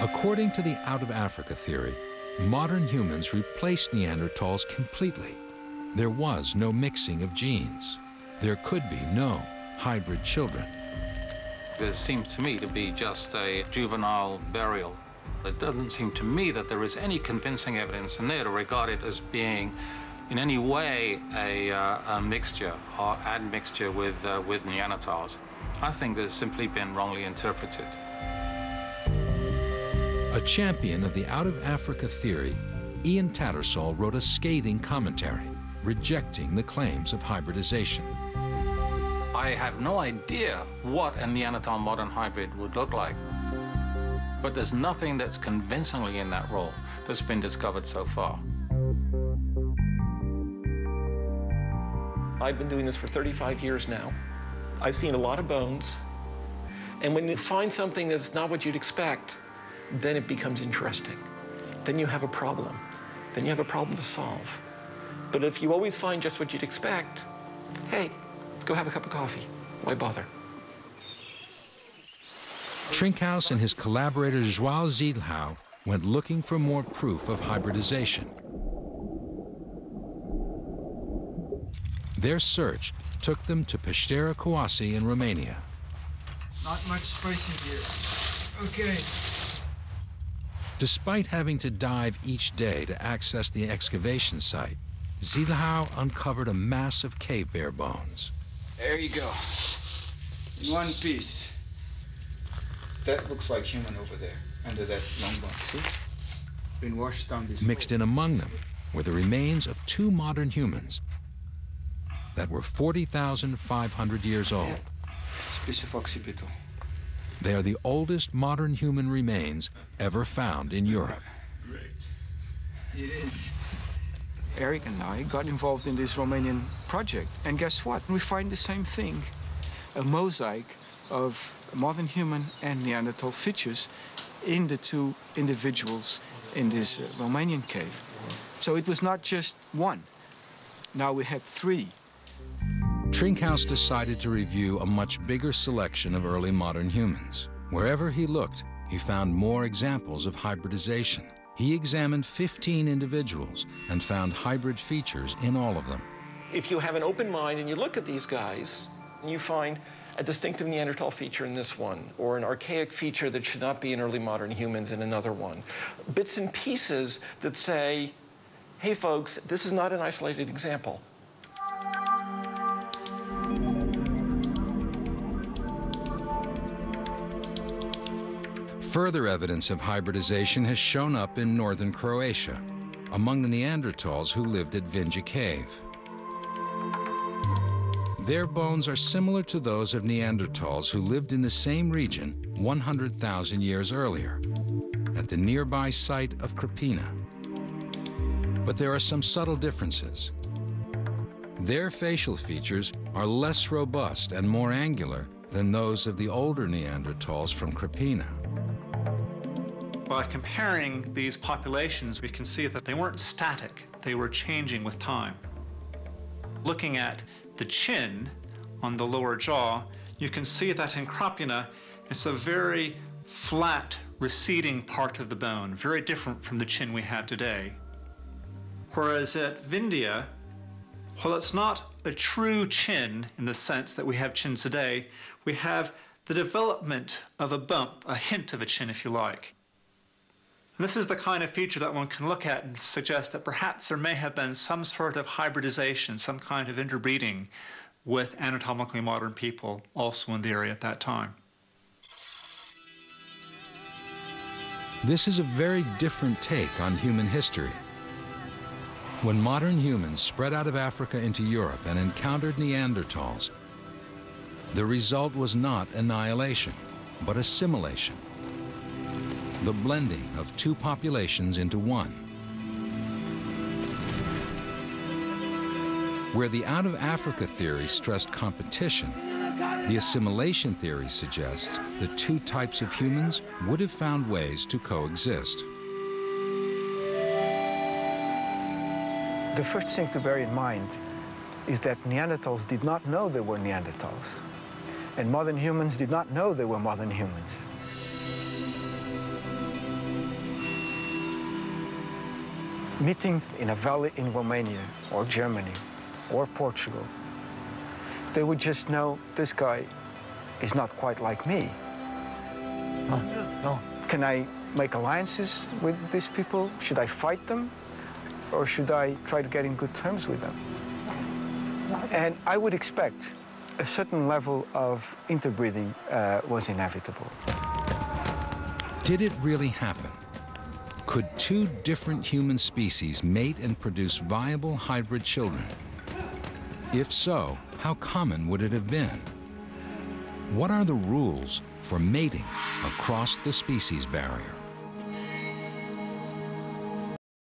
According to the out-of-Africa theory, modern humans replaced Neanderthals completely. There was no mixing of genes. There could be no hybrid children. This seems to me to be just a juvenile burial. It doesn't seem to me that there is any convincing evidence in there to regard it as being in any way a mixture or admixture with Neanderthals. I think this has simply been wrongly interpreted. A champion of the out-of-Africa theory, Ian Tattersall wrote a scathing commentary rejecting the claims of hybridization. I have no idea what a Neanderthal modern hybrid would look like. But there's nothing that's convincingly in that role that's been discovered so far. I've been doing this for 35 years now. I've seen a lot of bones. And when you find something that's not what you'd expect, then it becomes interesting. Then you have a problem. Then you have a problem to solve. But if you always find just what you'd expect, hey, go have a cup of coffee. Why bother? Trinkhaus and his collaborator João Zilhau went looking for more proof of hybridization. Their search took them to Peștera Coasi in Romania. Not much space in here. Okay. Despite having to dive each day to access the excavation site, Zilhau uncovered a mass of cave bear bones. There you go. In one piece. That looks like human over there, under that long bone. See? Been washed down this Mixed in among them were the remains of two modern humans that were 40,500 years old. Piece of occipital. They are the oldest modern human remains ever found in Europe. Great. It is. Eric and I got involved in this Romanian project, and guess what? We find the same thing, a mosaic of modern human and Neanderthal features in the two individuals in this Romanian cave. So it was not just one. Now we had three. Trinkhaus decided to review a much bigger selection of early modern humans. Wherever he looked, he found more examples of hybridization. He examined 15 individuals and found hybrid features in all of them. If you have an open mind and you look at these guys, and you find a distinctive Neanderthal feature in this one, or an archaic feature that should not be in early modern humans in another one, bits and pieces that say, hey folks, this is not an isolated example. Further evidence of hybridization has shown up in northern Croatia, among the Neanderthals who lived at Vinja Cave. Their bones are similar to those of Neanderthals who lived in the same region 100,000 years earlier, at the nearby site of Crapina. But there are some subtle differences. Their facial features are less robust and more angular than those of the older Neanderthals from Crapina. By comparing these populations, we can see that they weren't static. They were changing with time. Looking at the chin on the lower jaw, you can see that in Crapina, it's a very flat, receding part of the bone, very different from the chin we have today. Whereas at Vindia, while it's not a true chin in the sense that we have chins today, we have the development of a bump, a hint of a chin, if you like. And this is the kind of feature that one can look at and suggest that perhaps there may have been some sort of hybridization, some kind of interbreeding with anatomically modern people also in the area at that time. This is a very different take on human history. When modern humans spread out of Africa into Europe and encountered Neanderthals, the result was not annihilation, but assimilation. The blending of two populations into one. Where the out-of-Africa theory stressed competition, the assimilation theory suggests that two types of humans would have found ways to coexist. The first thing to bear in mind is that Neanderthals did not know they were Neanderthals, and modern humans did not know they were modern humans. meeting in a valley in Romania or Germany or Portugal, they would just know this guy is not quite like me. No. Can I make alliances with these people? Should I fight them? Or should I try to get in good terms with them? And I would expect a certain level of interbreeding was inevitable. Did it really happen? Could two different human species mate and produce viable hybrid children? If so, how common would it have been? What are the rules for mating across the species barrier?